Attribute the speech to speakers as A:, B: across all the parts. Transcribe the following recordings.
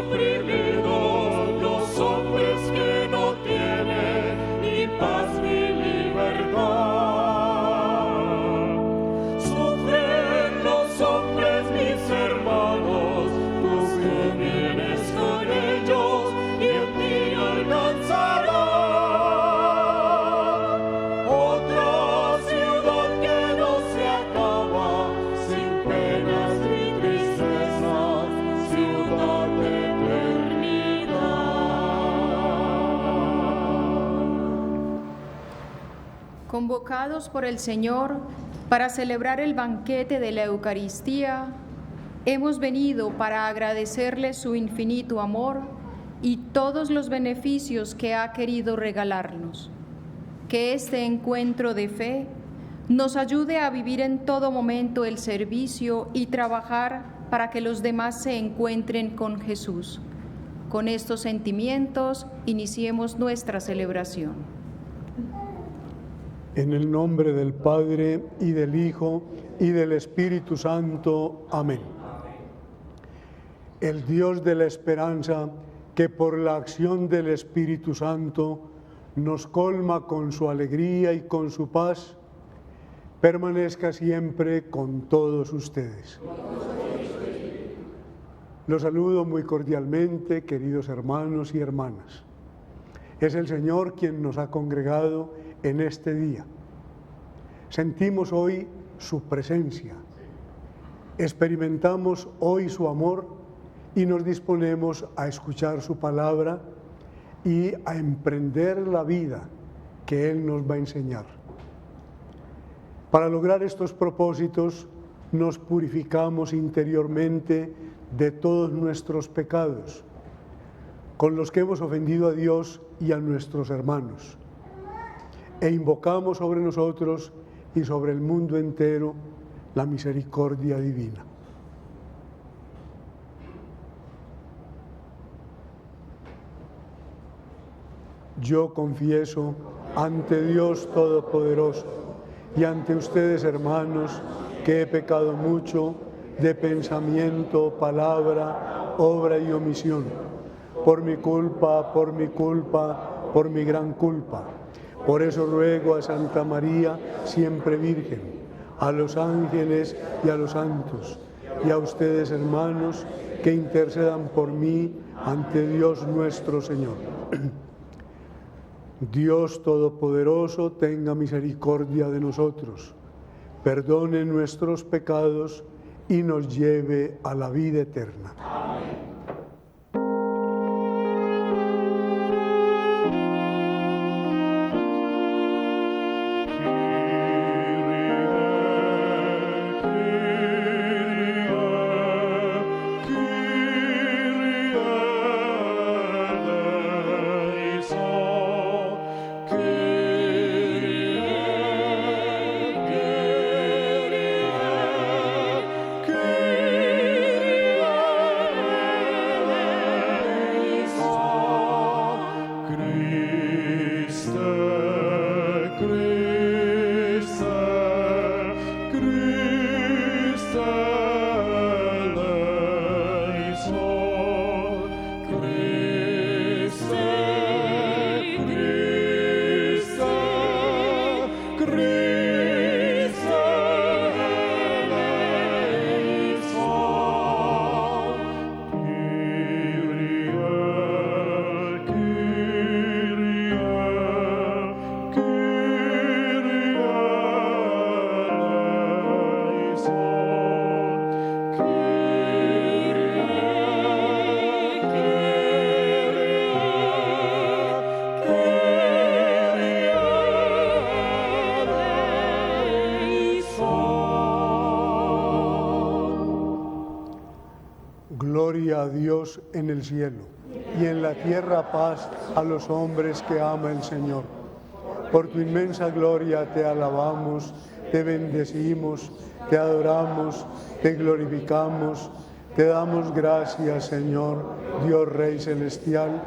A: oprimidos, los hombres que no tienen ni paz ni libertad. Sufren los hombres, mis hermanos, tú que vienes con ellos y en ti alcanzarás. Otra ciudad que no se acaba, sin penas ni tristezas, ciudad de eternidad.
B: Convocados por el Señor para celebrar el banquete de la Eucaristía, hemos venido para agradecerle su infinito amor y todos los beneficios que ha querido regalarnos. Que este encuentro de fe nos ayude a vivir en todo momento el servicio y trabajar para que los demás se encuentren con Jesús. Con estos sentimientos, iniciemos nuestra celebración.
C: En el nombre del Padre, y del Hijo, y del Espíritu Santo. Amén. El Dios de la esperanza, que por la acción del Espíritu Santo nos colma con su alegría y con su paz, permanezca siempre con todos ustedes. Los saludo muy cordialmente, queridos hermanos y hermanas. Es el Señor quien nos ha congregado en este día. Sentimos hoy su presencia, experimentamos hoy su amor y nos disponemos a escuchar su palabra y a emprender la vida que Él nos va a enseñar. Para lograr estos propósitos, nos purificamos interiormente de todos nuestros pecados, con los que hemos ofendido a Dios y a nuestros hermanos, e invocamos sobre nosotros y sobre el mundo entero la misericordia divina. Yo confieso ante Dios Todopoderoso y ante ustedes, hermanos, que he pecado mucho de pensamiento, palabra, obra y omisión, por mi culpa, por mi gran culpa. Por eso ruego a Santa María, siempre Virgen, a los ángeles y a los santos, y a ustedes, hermanos, que intercedan por mí ante Dios nuestro Señor. Dios Todopoderoso, tenga misericordia de nosotros, perdone nuestros pecados y nos lleve a la vida eterna. Amén. Gloria a Dios en el cielo, y en la tierra paz a los hombres que ama el Señor. Por tu inmensa gloria te alabamos, te bendecimos, te adoramos, te glorificamos, te damos gracias, Señor, Dios Rey Celestial,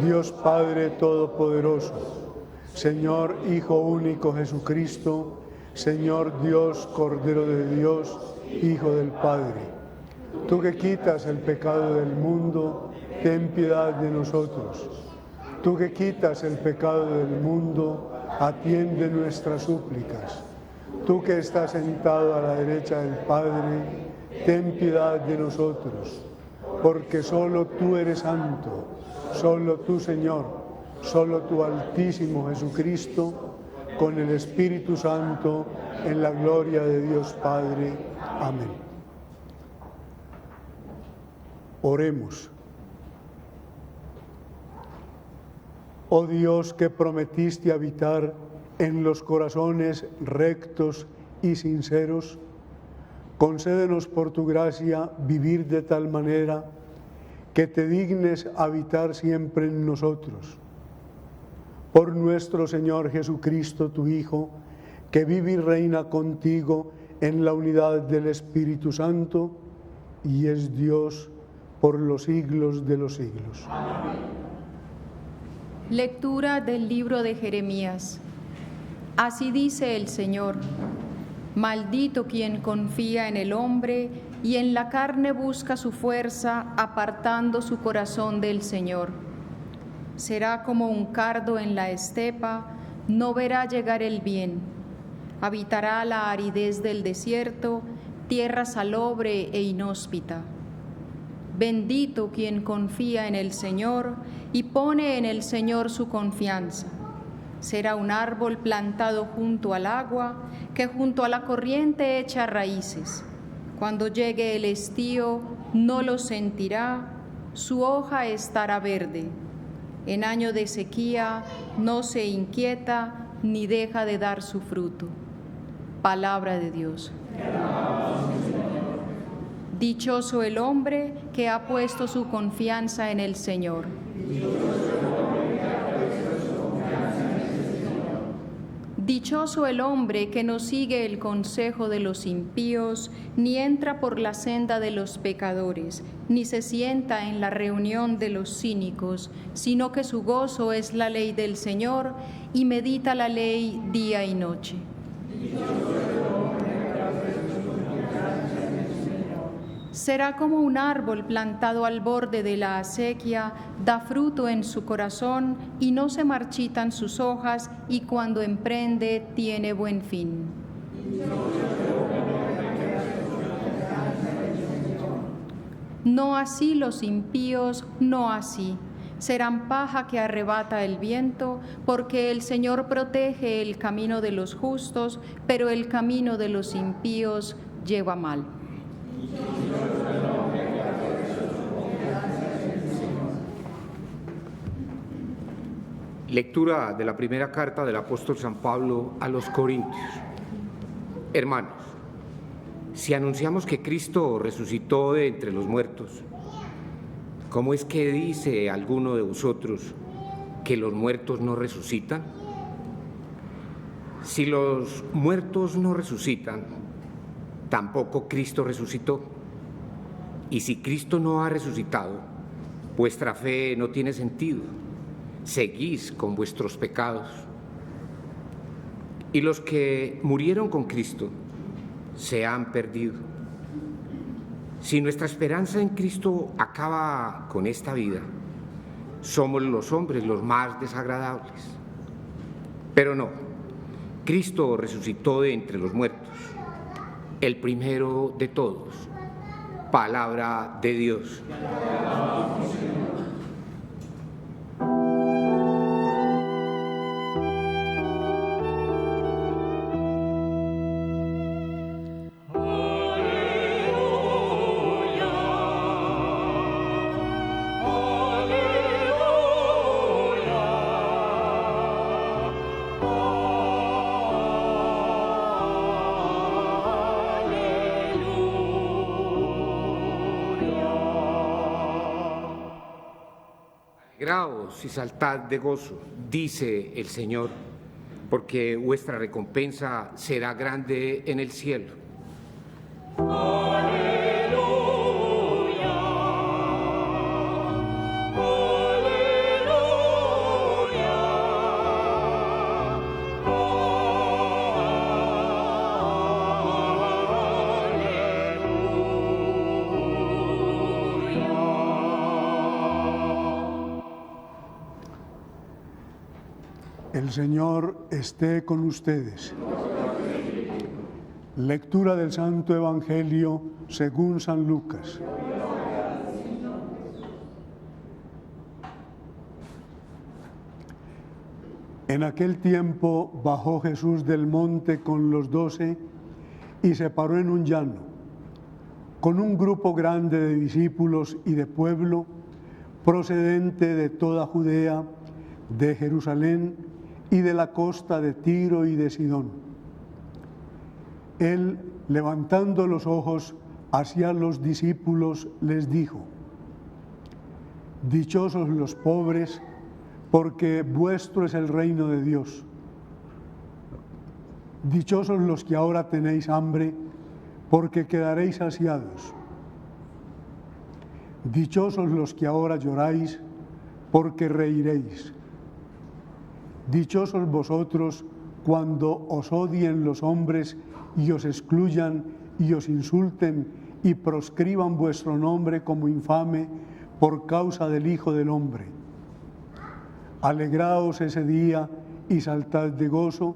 C: Dios Padre Todopoderoso, Señor Hijo único Jesucristo, Señor Dios, Cordero de Dios, Hijo del Padre. Tú que quitas el pecado del mundo, ten piedad de nosotros. Tú que quitas el pecado del mundo, atiende nuestras súplicas. Tú que estás sentado a la derecha del Padre, ten piedad de nosotros, porque solo tú eres santo, solo tú, Señor, solo tú, Altísimo Jesucristo, con el Espíritu Santo, en la gloria de Dios Padre. Amén. Oremos. Oh Dios, que prometiste habitar en los corazones rectos y sinceros, concédenos por tu gracia vivir de tal manera que te dignes habitar siempre en nosotros. Por nuestro Señor Jesucristo, tu Hijo, que vive y reina contigo en la unidad del Espíritu Santo y es Dios por los siglos de los siglos.
B: Amén. Lectura del libro de Jeremías. Así dice el Señor: maldito quien confía en el hombre y en la carne busca su fuerza, apartando su corazón del Señor. Será como un cardo en la estepa, no verá llegar el bien. Habitará la aridez del desierto, tierra salobre e inhóspita. Bendito quien confía en el Señor y pone en el Señor su confianza. Será un árbol plantado junto al agua, que junto a la corriente echa raíces. Cuando llegue el estío, no lo sentirá, su hoja estará verde. En año de sequía no se inquieta ni deja de dar su fruto. Palabra de Dios. Dichoso el hombre que ha puesto su confianza en el Señor. Dichoso el hombre que no sigue el consejo de los impíos, ni entra por la senda de los pecadores, ni se sienta en la reunión de los cínicos, sino que su gozo es la ley del Señor y medita la ley día y noche. Será como un árbol plantado al borde de la acequia, da fruto en su corazón y no se marchitan sus hojas, y cuando emprende tiene buen fin. No así los impíos, no así. Serán paja que arrebata el viento, porque el Señor protege el camino de los justos, pero el camino de los impíos lleva mal.
D: Lectura de la primera carta del apóstol San Pablo a los Corintios. Hermanos, si anunciamos que Cristo resucitó de entre los muertos, ¿cómo es que dice alguno de vosotros que los muertos no resucitan? Si los muertos no resucitan, tampoco Cristo resucitó. Y si Cristo no ha resucitado, vuestra fe no tiene sentido. Seguís con vuestros pecados. Y los que murieron con Cristo se han perdido. Si nuestra esperanza en Cristo acaba con esta vida, somos los hombres los más desagradables. Pero no, Cristo resucitó de entre los muertos, el primero de todos. Palabra de Dios. Alegraos y saltad de gozo, dice el Señor, porque vuestra recompensa será grande en el cielo.
C: El Señor esté con ustedes. Lectura del Santo Evangelio según San Lucas. En aquel tiempo bajó Jesús del monte con los 12 y se paró en un llano, con un grupo grande de discípulos y de pueblo, procedente de toda Judea, de Jerusalén y de la costa de Tiro y de Sidón. Él, levantando los ojos hacia los discípulos, les dijo: Dichosos los pobres, porque vuestro es el reino de Dios. Dichosos los que ahora tenéis hambre, porque quedaréis saciados. Dichosos los que ahora lloráis, porque reiréis. Dichosos vosotros cuando os odien los hombres y os excluyan y os insulten y proscriban vuestro nombre como infame por causa del Hijo del Hombre. Alegraos ese día y saltad de gozo,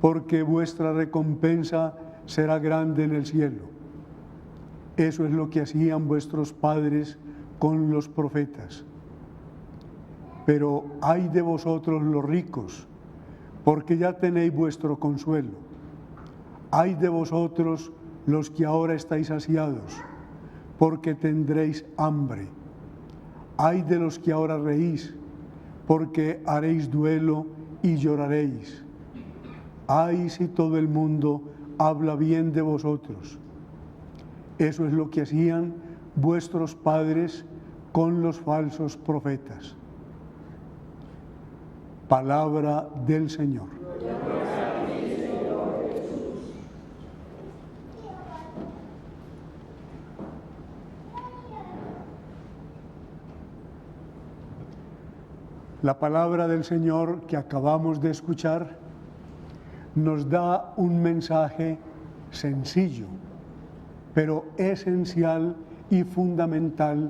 C: porque vuestra recompensa será grande en el cielo. Eso es lo que hacían vuestros padres con los profetas. Pero ay de vosotros los ricos, porque ya tenéis vuestro consuelo. Ay de vosotros los que ahora estáis saciados, porque tendréis hambre. Ay de los que ahora reís, porque haréis duelo y lloraréis. Ay si todo el mundo habla bien de vosotros. Eso es lo que hacían vuestros padres con los falsos profetas. Palabra del Señor. La palabra del Señor que acabamos de escuchar nos da un mensaje sencillo, pero esencial y fundamental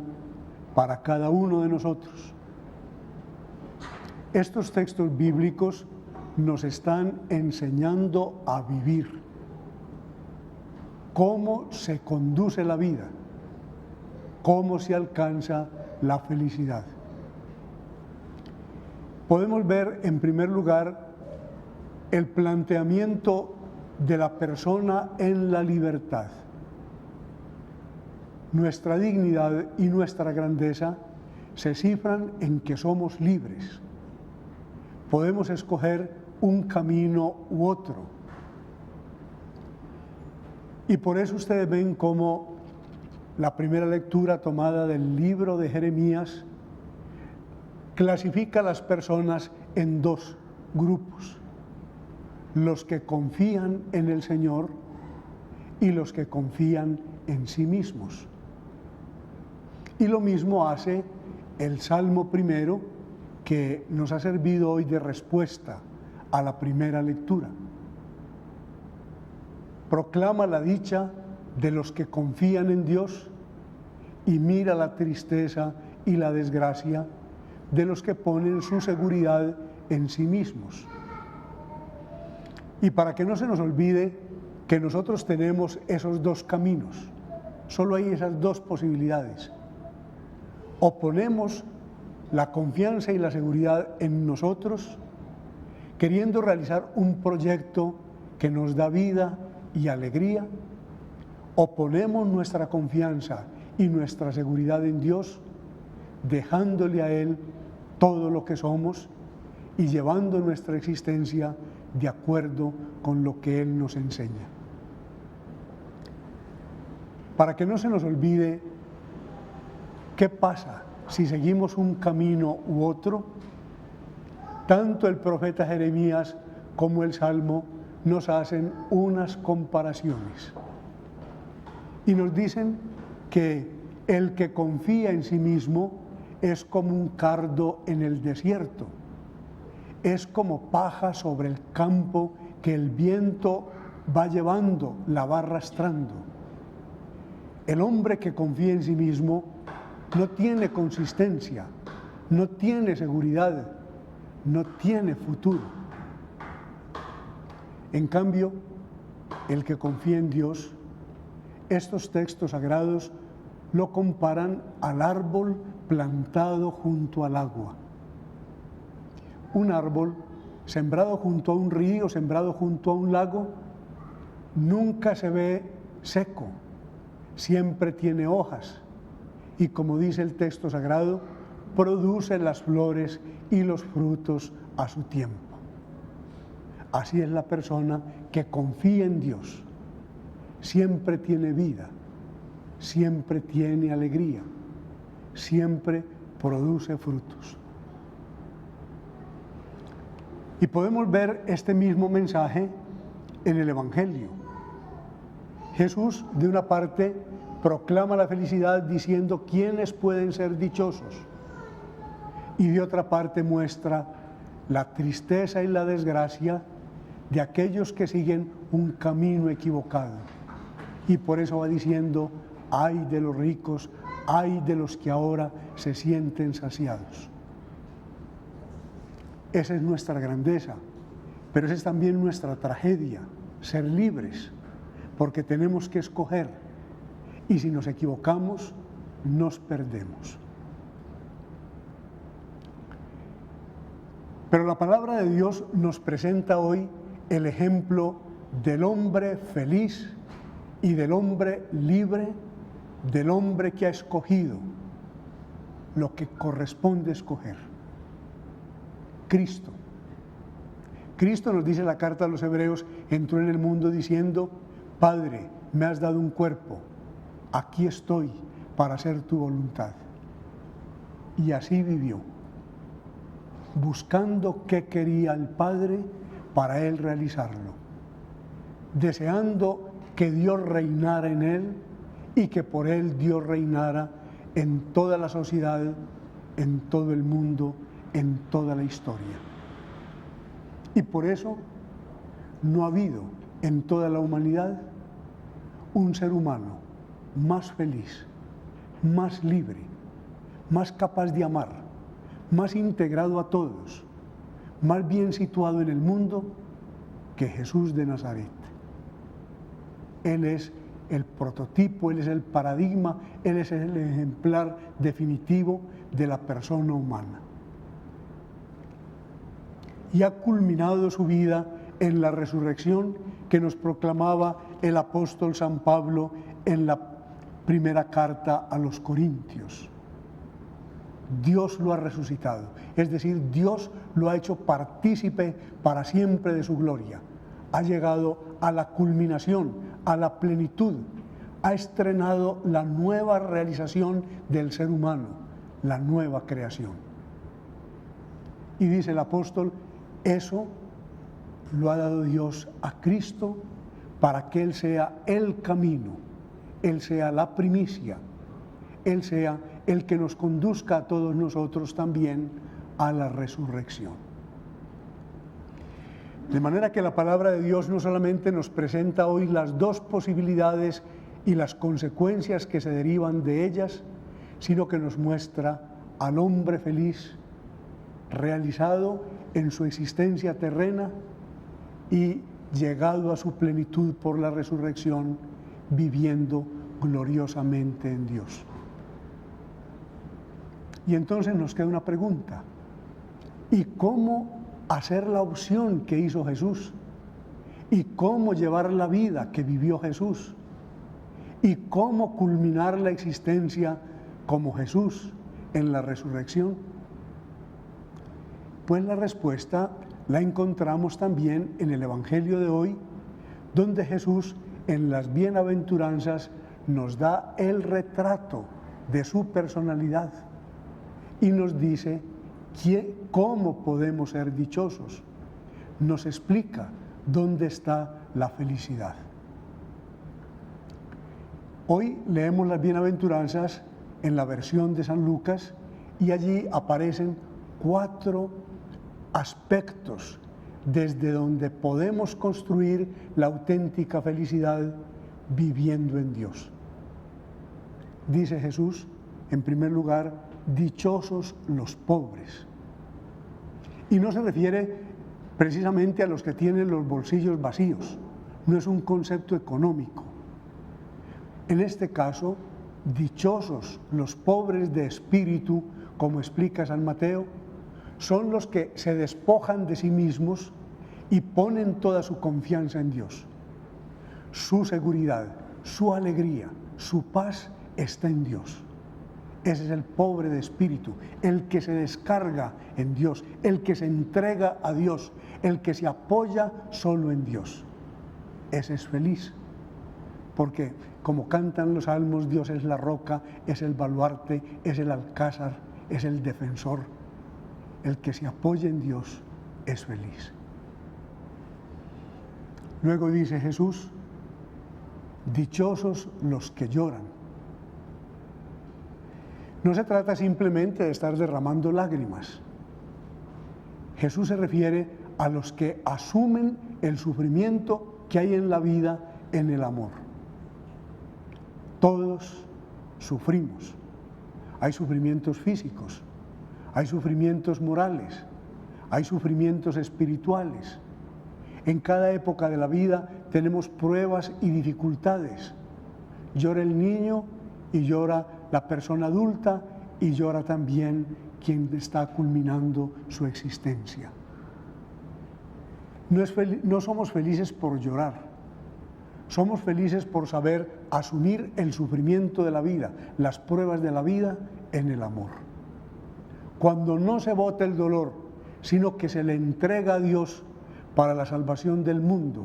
C: para cada uno de nosotros. Estos textos bíblicos nos están enseñando a vivir, cómo se conduce la vida, cómo se alcanza la felicidad. Podemos ver, en primer lugar, el planteamiento de la persona en la libertad. Nuestra dignidad y nuestra grandeza se cifran en que somos libres. Podemos escoger un camino u otro. Y por eso ustedes ven cómo la primera lectura tomada del libro de Jeremías clasifica a las personas en dos grupos: los que confían en el Señor y los que confían en sí mismos. Y lo mismo hace el Salmo primero, que nos ha servido hoy de respuesta a la primera lectura. Proclama la dicha de los que confían en Dios y mira la tristeza y la desgracia de los que ponen su seguridad en sí mismos. Y para que no se nos olvide que nosotros tenemos esos dos caminos, solo hay esas dos posibilidades. O ponemos la confianza y la seguridad en nosotros, queriendo realizar un proyecto que nos da vida y alegría, o ponemos nuestra confianza y nuestra seguridad en Dios, dejándole a Él todo lo que somos y llevando nuestra existencia de acuerdo con lo que Él nos enseña. Para que no se nos olvide qué pasa si seguimos un camino u otro, tanto el profeta Jeremías como el Salmo nos hacen unas comparaciones y nos dicen que el que confía en sí mismo es como un cardo en el desierto, es como paja sobre el campo que el viento va llevando, la va arrastrando. El hombre que confía en sí mismo no tiene consistencia, no tiene seguridad, no tiene futuro. En cambio, el que confía en Dios, estos textos sagrados lo comparan al árbol plantado junto al agua. Un árbol sembrado junto a un río, sembrado junto a un lago, nunca se ve seco, siempre tiene hojas y, como dice el texto sagrado, produce las flores y los frutos a su tiempo. Así es la persona que confía en Dios. Siempre tiene vida, siempre tiene alegría, siempre produce frutos. Y podemos ver este mismo mensaje en el Evangelio. Jesús, de una parte, proclama la felicidad diciendo quiénes pueden ser dichosos, y de otra parte muestra la tristeza y la desgracia de aquellos que siguen un camino equivocado. Y por eso va diciendo: ay de los ricos, ay de los que ahora se sienten saciados. Esa es nuestra grandeza, pero esa es también nuestra tragedia, ser libres, porque tenemos que escoger, y si nos equivocamos, nos perdemos. Pero la palabra de Dios nos presenta hoy el ejemplo del hombre feliz y del hombre libre, del hombre que ha escogido lo que corresponde escoger: Cristo. Cristo, nos dice la carta a los Hebreos, entró en el mundo diciendo: Padre, me has dado un cuerpo, aquí estoy para hacer tu voluntad. Y así vivió, buscando qué quería el Padre para él realizarlo, deseando que Dios reinara en él y que por él Dios reinara en toda la sociedad, en todo el mundo, en toda la historia. Y por eso no ha habido en toda la humanidad un ser humano más feliz, más libre, más capaz de amar, más integrado a todos, más bien situado en el mundo que Jesús de Nazaret. Él es el prototipo, Él es el paradigma, Él es el ejemplar definitivo de la persona humana. Y ha culminado su vida en la resurrección que nos proclamaba el apóstol San Pablo en la primera carta a los Corintios. Dios lo ha resucitado, es decir, Dios lo ha hecho partícipe para siempre de su gloria. Ha llegado a la culminación, a la plenitud, ha estrenado la nueva realización del ser humano, la nueva creación. Y dice el apóstol: eso lo ha dado Dios a Cristo para que Él sea el camino, Él sea la primicia, Él sea el que nos conduzca a todos nosotros también a la resurrección. De manera que la palabra de Dios no solamente nos presenta hoy las dos posibilidades y las consecuencias que se derivan de ellas, sino que nos muestra al hombre feliz, realizado en su existencia terrena y llegado a su plenitud por la resurrección, viviendo gloriosamente en Dios. Y entonces nos queda una pregunta: ¿y cómo hacer la opción que hizo Jesús? ¿Y cómo llevar la vida que vivió Jesús? ¿Y cómo culminar la existencia como Jesús en la resurrección? Pues la respuesta la encontramos también en el Evangelio de hoy, donde Jesús en las bienaventuranzas nos da el retrato de su personalidad y nos dice cómo podemos ser dichosos. Nos explica dónde está la felicidad. Hoy leemos las bienaventuranzas en la versión de San Lucas y allí aparecen 4 aspectos desde donde podemos construir la auténtica felicidad viviendo en Dios. Dice Jesús, en primer lugar, dichosos los pobres. Y no se refiere precisamente a los que tienen los bolsillos vacíos, no es un concepto económico. En este caso, dichosos los pobres de espíritu, como explica San Mateo, son los que se despojan de sí mismos y ponen toda su confianza en Dios. Su seguridad, su alegría, su paz está en Dios. Ese es el pobre de espíritu, el que se descarga en Dios, el que se entrega a Dios, el que se apoya solo en Dios. Ese es feliz, porque como cantan los salmos, Dios es la roca, es el baluarte, es el alcázar, es el defensor. El que se apoya en Dios es feliz. Luego dice Jesús, dichosos los que lloran. No se trata simplemente de estar derramando lágrimas. Jesús se refiere a los que asumen el sufrimiento que hay en la vida en el amor. Todos sufrimos. Hay sufrimientos físicos, hay sufrimientos morales, hay sufrimientos espirituales. En cada época de la vida tenemos pruebas y dificultades. Llora el niño y llora la persona adulta y llora también quien está culminando su existencia. No somos felices por llorar, somos felices por saber asumir el sufrimiento de la vida, las pruebas de la vida en el amor. Cuando no se bota el dolor, sino que se le entrega a Dios para la salvación del mundo,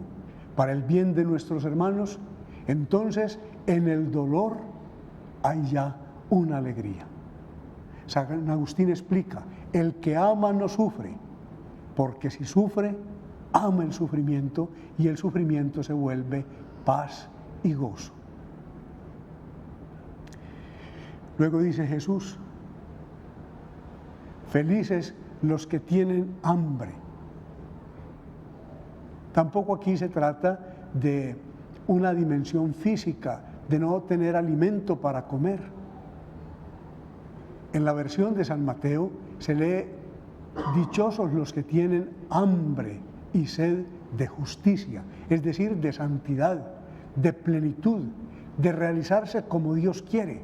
C: para el bien de nuestros hermanos, entonces en el dolor hay ya una alegría. San Agustín explica, el que ama no sufre, porque si sufre, ama el sufrimiento y el sufrimiento se vuelve paz y gozo. Luego dice Jesús, felices los que tienen hambre. Tampoco aquí se trata de una dimensión física, de no tener alimento para comer. En la versión de San Mateo se lee, dichosos los que tienen hambre y sed de justicia, es decir, de santidad, de plenitud, de realizarse como Dios quiere.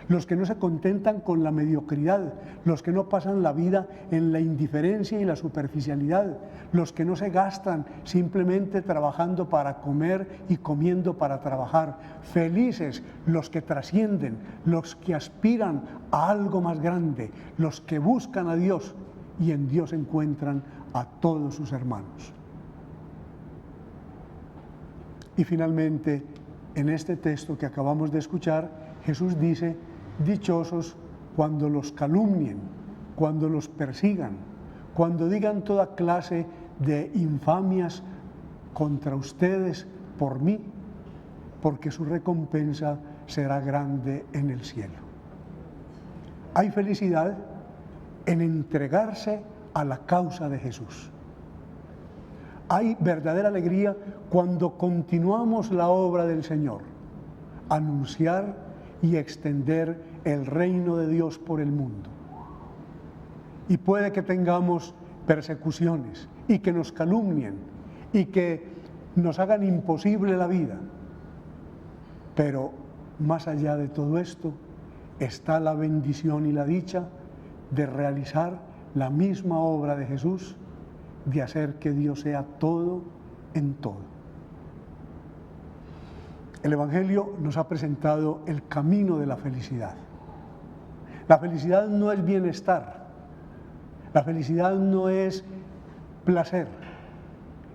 C: Los que no se contentan con la mediocridad, los que no pasan la vida en la indiferencia y la superficialidad, los que no se gastan simplemente trabajando para comer y comiendo para trabajar. Felices los que trascienden, los que aspiran a algo más grande, los que buscan a Dios y en Dios encuentran a todos sus hermanos. Y finalmente, en este texto que acabamos de escuchar, Jesús dice, dichosos cuando los calumnien, cuando los persigan, cuando digan toda clase de infamias contra ustedes por mí, porque su recompensa será grande en el cielo. Hay felicidad en entregarse a la causa de Jesús. Hay verdadera alegría cuando continuamos la obra del Señor, anunciar y extender el reino de Dios por el mundo. Y puede que tengamos persecuciones y que nos calumnien y que nos hagan imposible la vida. Pero más allá de todo esto está la bendición y la dicha de realizar la misma obra de Jesús, de hacer que Dios sea todo en todo. El Evangelio nos ha presentado el camino de la felicidad. La felicidad no es bienestar, la felicidad no es placer.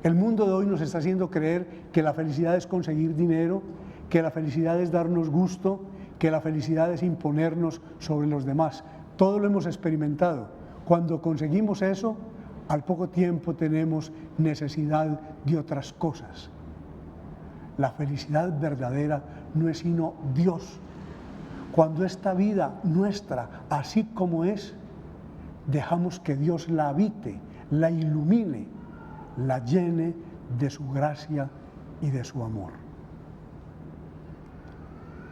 C: El mundo de hoy nos está haciendo creer que la felicidad es conseguir dinero, que la felicidad es darnos gusto, que la felicidad es imponernos sobre los demás. Todo lo hemos experimentado. Cuando conseguimos eso, al poco tiempo tenemos necesidad de otras cosas. La felicidad verdadera no es sino Dios. Cuando esta vida nuestra, así como es, dejamos que Dios la habite, la ilumine, la llene de su gracia y de su amor.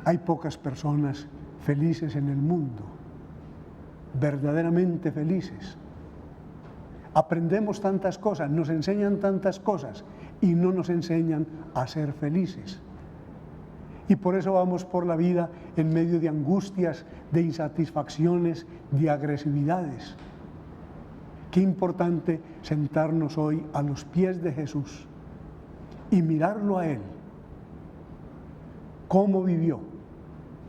C: Hay pocas personas felices en el mundo, verdaderamente felices. Aprendemos tantas cosas, nos enseñan tantas cosas y no nos enseñan a ser felices. Y por eso vamos por la vida en medio de angustias, de insatisfacciones, de agresividades. Qué importante sentarnos hoy a los pies de Jesús y mirarlo a Él, cómo vivió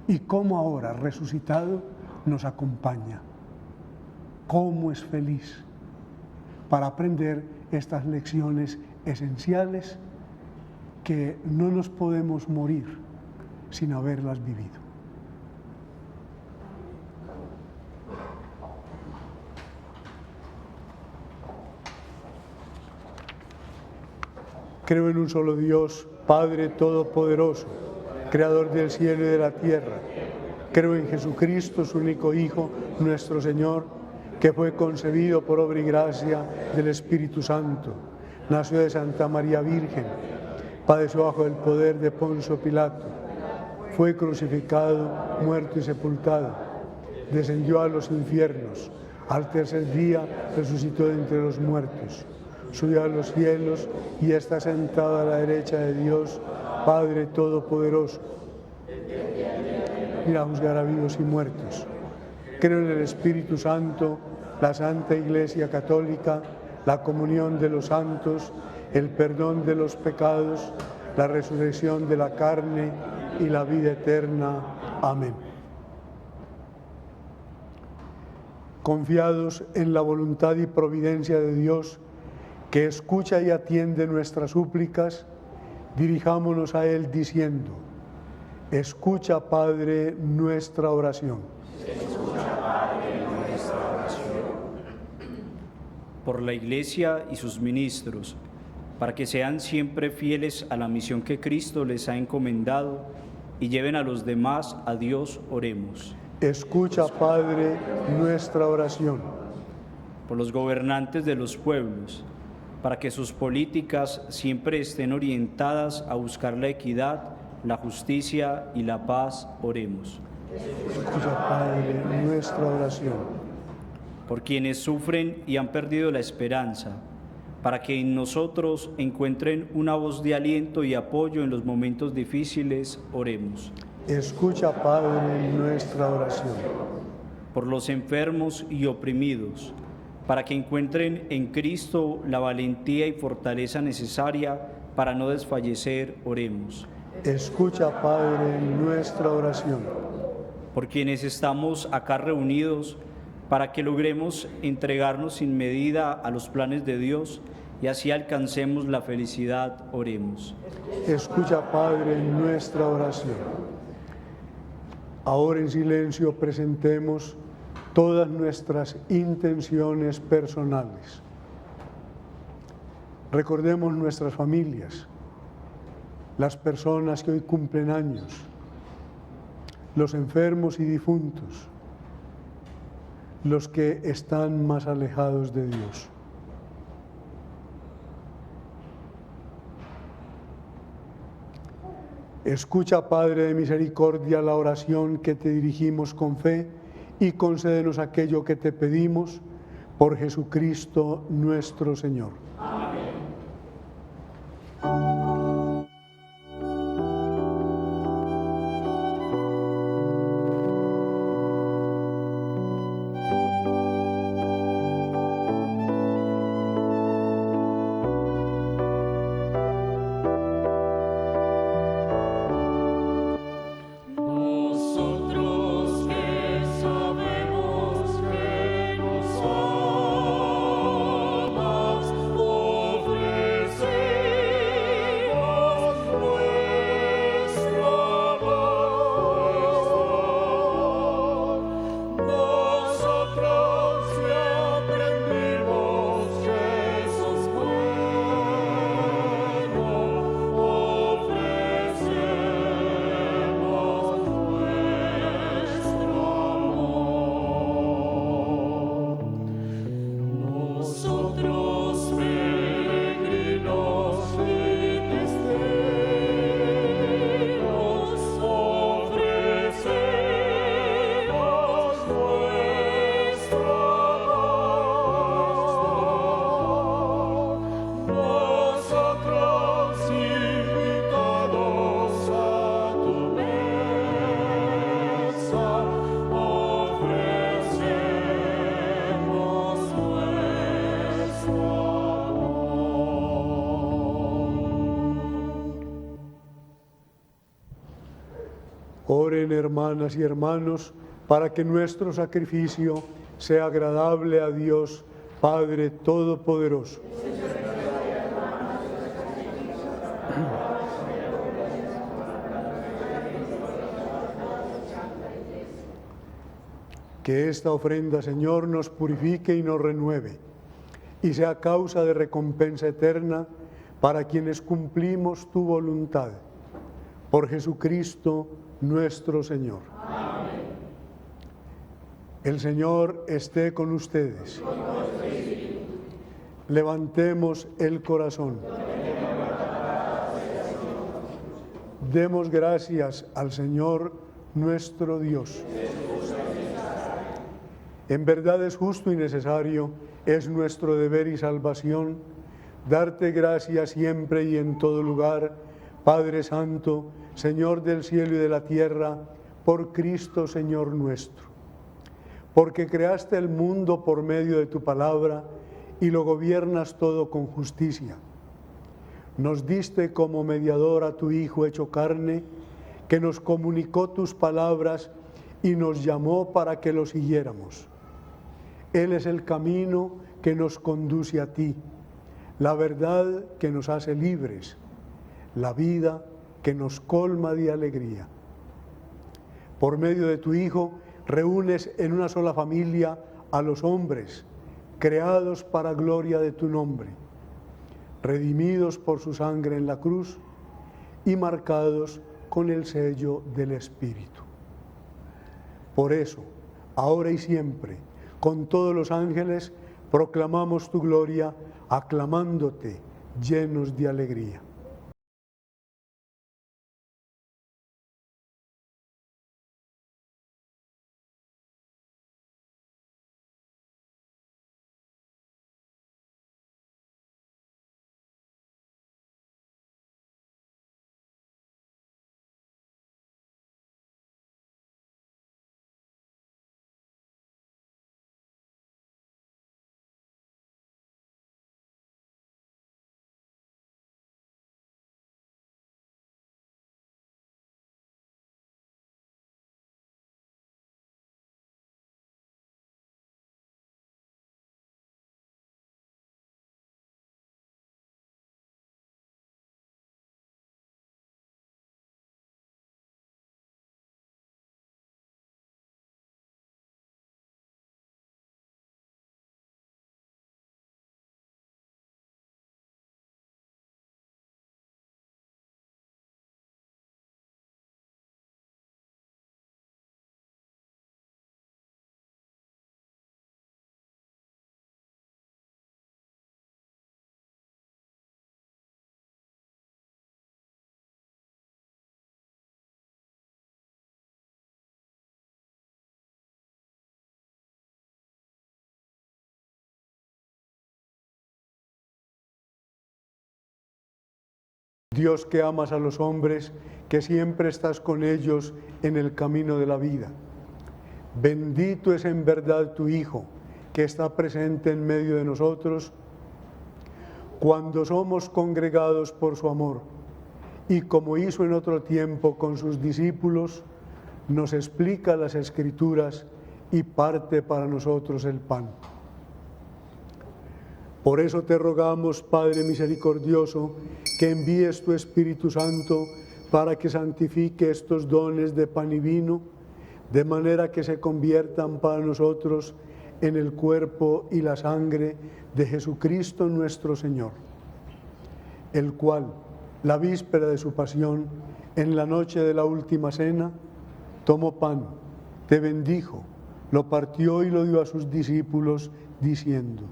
C: y cómo ahora, resucitado, nos acompaña. Cómo es feliz, para aprender estas lecciones esenciales que no nos podemos morir sin haberlas vivido. Creo en un solo Dios, Padre Todopoderoso, Creador del cielo y de la tierra. Creo en Jesucristo, su único Hijo, nuestro Señor, que fue concebido por obra y gracia del Espíritu Santo. Nació de Santa María Virgen, padeció bajo el poder de Poncio Pilato, fue crucificado, muerto y sepultado, descendió a los infiernos, al tercer día resucitó de entre los muertos, subió a los cielos y está sentado a la derecha de Dios, Padre Todopoderoso. Irá a juzgar a vivos y muertos. Creo en el Espíritu Santo, la Santa Iglesia Católica, la comunión de los santos, el perdón de los pecados, la resurrección de la carne y la vida eterna. Amén. Confiados en la voluntad y providencia de Dios, que escucha y atiende nuestras súplicas, dirijámonos a Él diciendo: escucha, Padre, nuestra oración.
E: Escucha, Padre, nuestra oración. Por la Iglesia y sus ministros, para que sean siempre fieles a la misión que Cristo les ha encomendado y lleven a los demás a Dios, oremos.
C: Escucha, Padre, nuestra oración.
E: Por los gobernantes de los pueblos, para que sus políticas siempre estén orientadas a buscar la equidad, la justicia y la paz, oremos.
C: Escucha, Padre, nuestra oración.
E: Por quienes sufren y han perdido la esperanza, para que en nosotros encuentren una voz de aliento y apoyo en los momentos difíciles, oremos.
C: Escucha, Padre, nuestra oración.
E: Por los enfermos y oprimidos, para que encuentren en Cristo la valentía y fortaleza necesaria para no desfallecer, oremos.
C: Escucha, Padre, nuestra oración.
E: Por quienes estamos acá reunidos, para que logremos entregarnos sin medida a los planes de Dios y así alcancemos la felicidad, oremos.
C: Escucha, Padre, nuestra oración. Ahora en silencio presentemos todas nuestras intenciones personales. Recordemos nuestras familias, las personas que hoy cumplen años, los enfermos y difuntos, los que están más alejados de Dios. Escucha, Padre de misericordia, la oración que te dirigimos con fe y concédenos aquello que te pedimos por Jesucristo nuestro Señor. Amén.
A: Nosotros que sabemos que nos amas, ofrecemos nuestra voz. Nosotros que aprendimos que sos bueno, ofrecemos nuestro amor. Nosotros peregrinos y testigos ofrecemos nuestra voz.
C: Oren, hermanas y hermanos, para que nuestro sacrificio sea agradable a Dios, Padre Todopoderoso. Que esta ofrenda, Señor, nos purifique y nos renueve, y sea causa de recompensa eterna para quienes cumplimos tu voluntad. Por Jesucristo nuestro Señor. Amén. El Señor esté con ustedes. Levantemos el corazón. Demos gracias al Señor nuestro Dios. En verdad es justo y necesario, es nuestro deber y salvación, darte gracias siempre y en todo lugar, Padre Santo, Señor del cielo y de la tierra, por Cristo Señor nuestro. Porque creaste el mundo por medio de tu palabra y lo gobiernas todo con justicia. Nos diste como mediador a tu Hijo hecho carne, que nos comunicó tus palabras y nos llamó para que lo siguiéramos. Él es el camino que nos conduce a ti, la verdad que nos hace libres, la vida que nos colma de alegría. Por medio de tu Hijo, reúnes en una sola familia a los hombres, creados para gloria de tu nombre, redimidos por su sangre en la cruz y marcados con el sello del Espíritu. Por eso, ahora y siempre, con todos los ángeles, proclamamos tu gloria, aclamándote, llenos de alegría. Dios que amas a los hombres, que siempre estás con ellos en el camino de la vida. Bendito es en verdad tu Hijo, que está presente en medio de nosotros cuando somos congregados por su amor, y como hizo en otro tiempo con sus discípulos, nos explica las Escrituras y parte para nosotros el pan. Por eso te rogamos, Padre misericordioso, que envíes tu Espíritu Santo para que santifique estos dones de pan y vino, de manera que se conviertan para nosotros en el cuerpo y la sangre de Jesucristo nuestro Señor, el cual, la víspera de su pasión, en la noche de la última cena, tomó pan, te bendijo, lo partió y lo dio a sus discípulos, diciendo: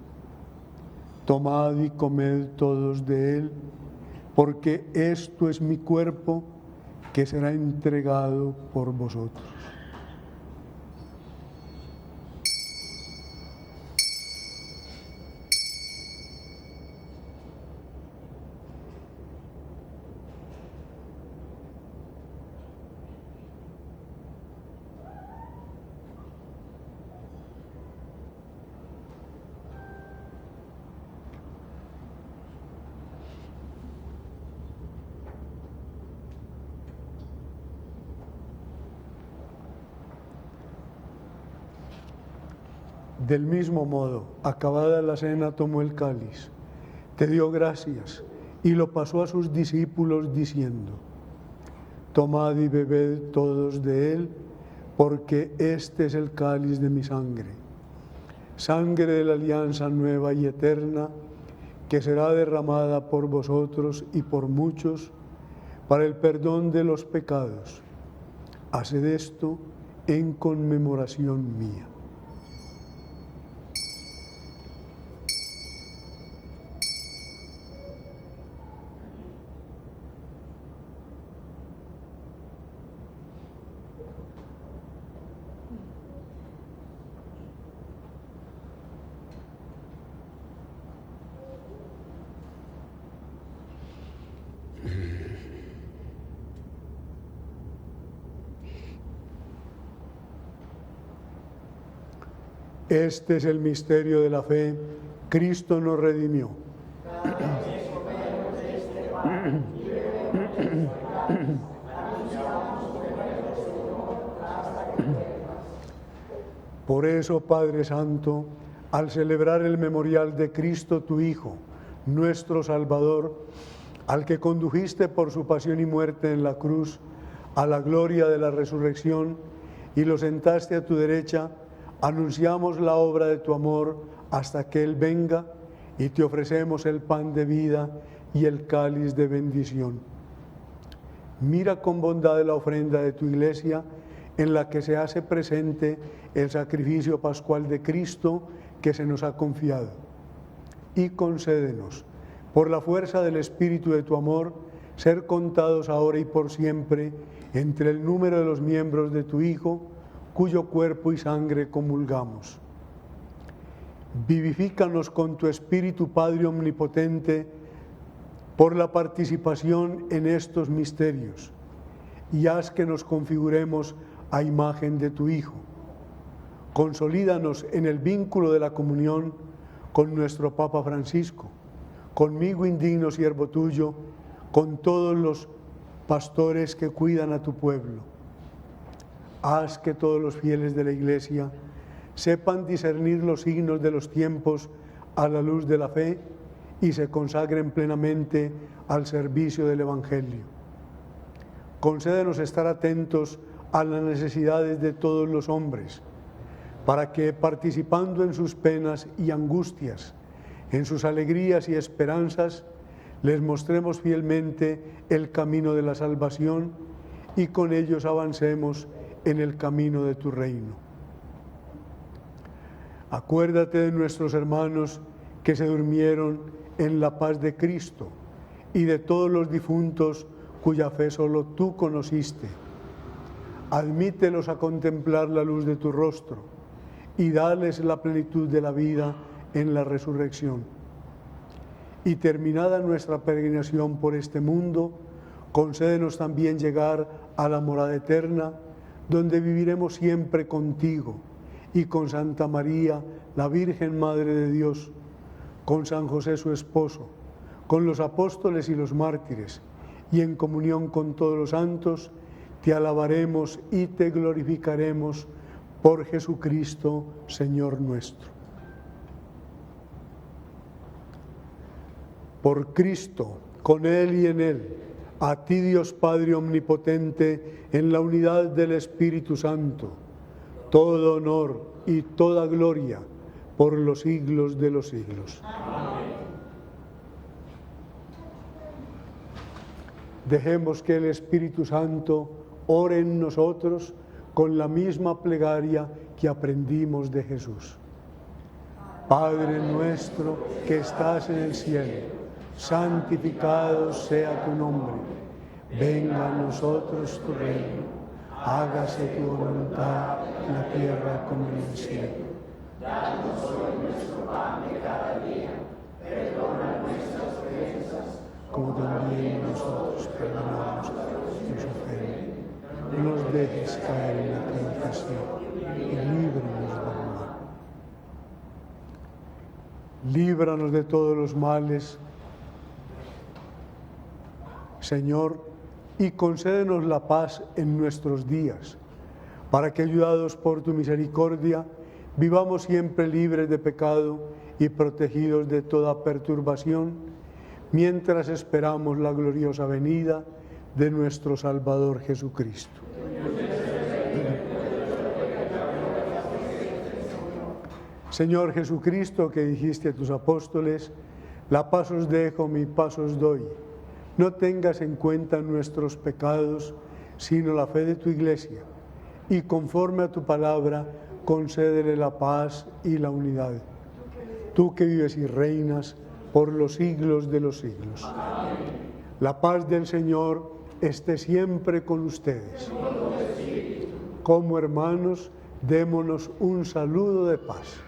C: tomad y comed todos de él, porque esto es mi cuerpo que será entregado por vosotros. Del mismo modo, acabada la cena, tomó el cáliz, te dio gracias y lo pasó a sus discípulos diciendo: tomad y bebed todos de él, porque este es el cáliz de mi sangre, sangre de la alianza nueva y eterna, que será derramada por vosotros y por muchos para el perdón de los pecados. Haced esto en conmemoración mía. Este es el misterio de la fe. Cristo nos redimió. Por eso, Padre Santo, al celebrar el memorial de Cristo, tu Hijo, nuestro Salvador, al que condujiste por su pasión y muerte en la cruz a la gloria de la resurrección y lo sentaste a tu derecha, anunciamos la obra de tu amor hasta que Él venga, y te ofrecemos el pan de vida y el cáliz de bendición. Mira con bondad la ofrenda de tu Iglesia, en la que se hace presente el sacrificio pascual de Cristo que se nos ha confiado. Y concédenos, por la fuerza del Espíritu de tu amor, ser contados ahora y por siempre entre el número de los miembros de tu Hijo, cuyo cuerpo y sangre comulgamos. Vivifícanos con tu Espíritu, Padre Omnipotente, por la participación en estos misterios, y haz que nos configuremos a imagen de tu Hijo. Consolídanos en el vínculo de la comunión con nuestro Papa Francisco, conmigo indigno siervo tuyo, con todos los pastores que cuidan a tu pueblo. Haz que todos los fieles de la Iglesia sepan discernir los signos de los tiempos a la luz de la fe y se consagren plenamente al servicio del Evangelio. Concédenos estar atentos a las necesidades de todos los hombres, para que, participando en sus penas y angustias, en sus alegrías y esperanzas, les mostremos fielmente el camino de la salvación y con ellos avancemos en el camino de tu reino. Acuérdate de nuestros hermanos que se durmieron en la paz de Cristo y de todos los difuntos cuya fe solo tú conociste. Admítelos a contemplar la luz de tu rostro y dales la plenitud de la vida en la resurrección. Y terminada nuestra peregrinación por este mundo, concédenos también llegar a la morada eterna, donde viviremos siempre contigo y con Santa María, la Virgen Madre de Dios, con San José su esposo, con los apóstoles y los mártires, y en comunión con todos los santos, te alabaremos y te glorificaremos por Jesucristo, Señor nuestro. Por Cristo, con Él y en Él, a ti, Dios Padre Omnipotente, en la unidad del Espíritu Santo, todo honor y toda gloria por los siglos de los siglos. Amén. Dejemos que el Espíritu Santo ore en nosotros con la misma plegaria que aprendimos de Jesús. Padre nuestro que estás en el cielo, santificado sea tu nombre. Venga a nosotros tu reino. Hágase tu voluntad en la tierra como en el cielo. Danos hoy nuestro pan de cada día. Perdona nuestras ofensas, como también nosotros perdonamos a los que nos ofenden. No nos dejes caer en la tentación y líbranos del mal. Líbranos de todos los males, Señor, y concédenos la paz en nuestros días, para que, ayudados por tu misericordia, vivamos siempre libres de pecado y protegidos de toda perturbación, mientras esperamos la gloriosa venida de nuestro Salvador Jesucristo. Señor Jesucristo, que dijiste a tus apóstoles, la paz os dejo, mi paz os doy. No tengas en cuenta nuestros pecados, sino la fe de tu Iglesia, y conforme a tu palabra, concédele la paz y la unidad. Tú que vives y reinas por los siglos de los siglos. La paz del Señor esté siempre con ustedes. Como hermanos, démonos un saludo de paz.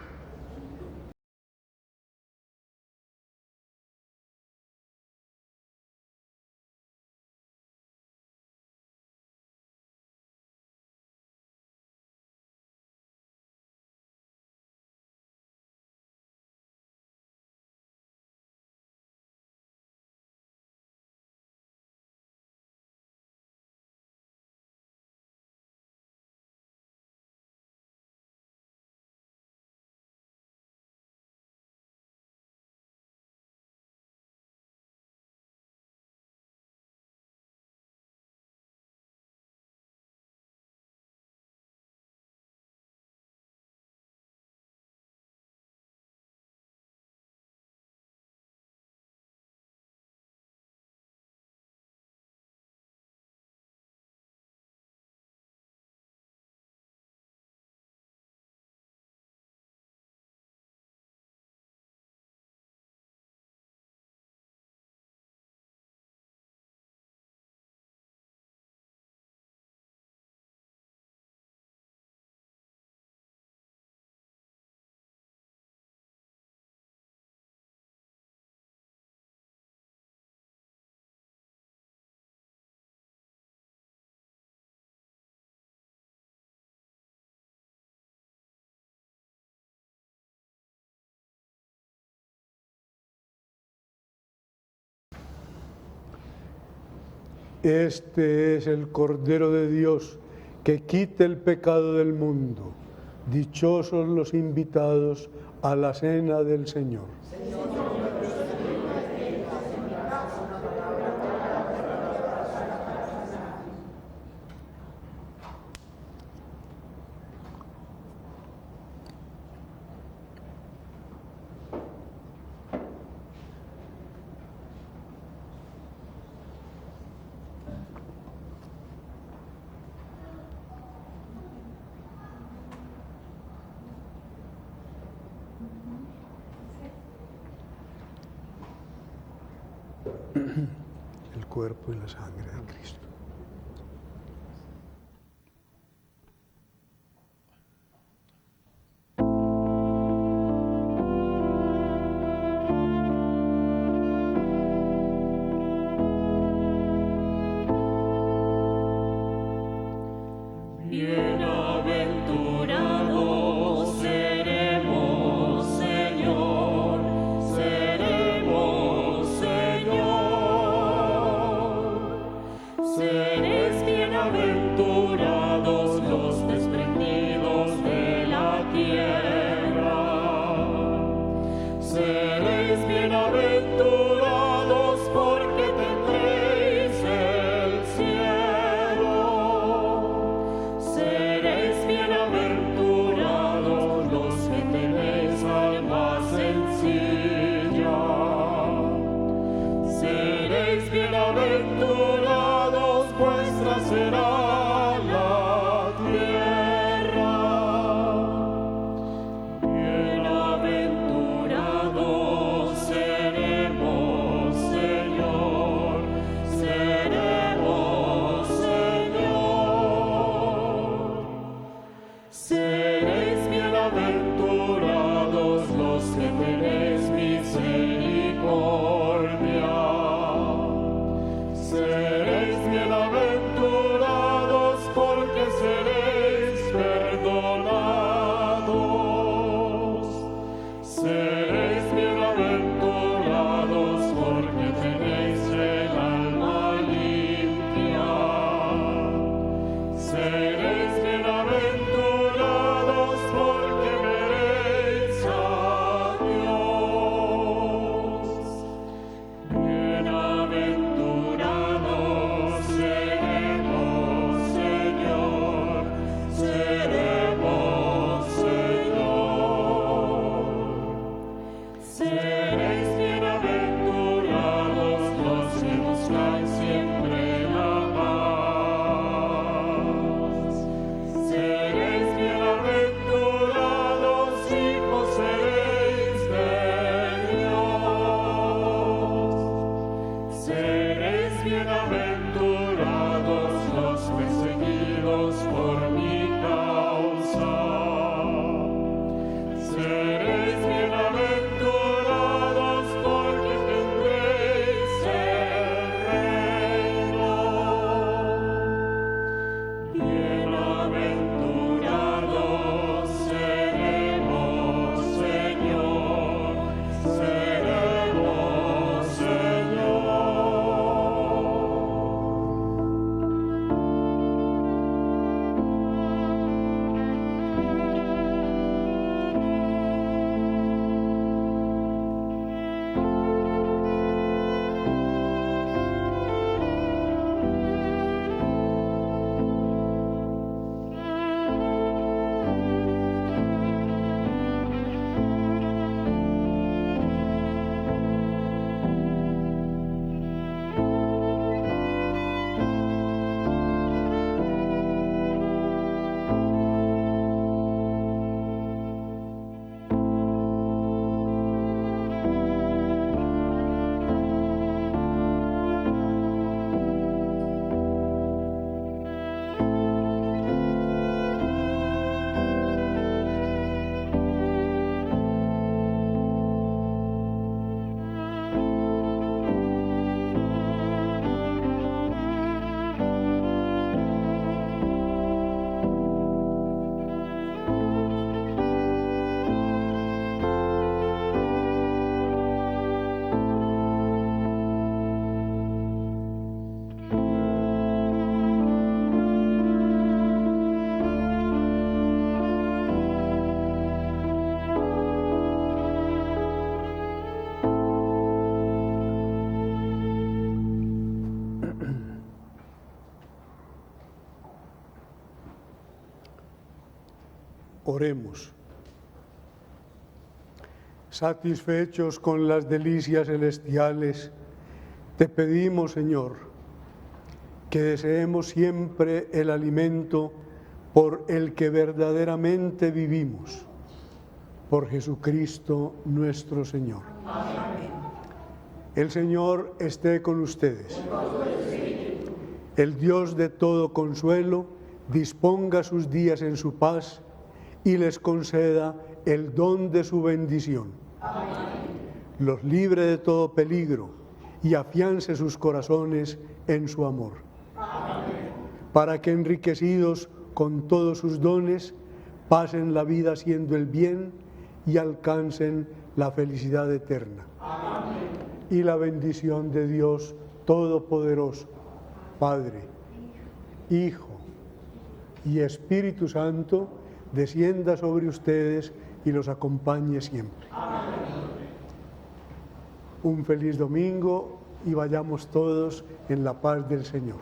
C: Este es el Cordero de Dios que quita el pecado del mundo. Dichosos los invitados a la cena del Señor. El cuerpo y la sangre de Cristo.
A: Bienaventurados seremos, Señor, seremos, Señor. Seréis bienaventurados los desprendidos de la tierra. Seréis bienaventurados porque tendréis el cielo. Seréis bienaventurados los que tenéis alma sencilla. Seréis bienaventurados, vuestra será la tierra. Bienaventurados seremos, Señor, seremos, Señor. Seréis bienaventurados los que tenéis misericordia. Seréis bienaventurados porque seréis perdonados. Seréis bienaventurados porque tenéis el alma limpia. Seréis bienaventurados porque Seréis bienaventurados los que buscan siempre la paz. Seréis bienaventurados si poseéis de Dios. Seréis bienaventurados los perseguidos por mi causa. Seréis bienaventurados porque tendréis el reino. Bienaventurados seremos, Señor, seremos, Señor.
C: Oremos. Satisfechos con las delicias celestiales, te pedimos, Señor, que deseemos siempre el alimento por el que verdaderamente vivimos, por Jesucristo nuestro Señor. Amén. El Señor esté con ustedes. El Dios de todo consuelo disponga sus días en su paz y les conceda el don de su bendición. Amén. Los libre de todo peligro y afiance sus corazones en su amor. Amén. Para que enriquecidos con todos sus dones, pasen la vida haciendo el bien y alcancen la felicidad eterna. Amén. Y la bendición de Dios Todopoderoso, Padre, Hijo y Espíritu Santo, descienda sobre ustedes y los acompañe siempre. Amén. Un feliz domingo y vayamos todos en la paz del Señor.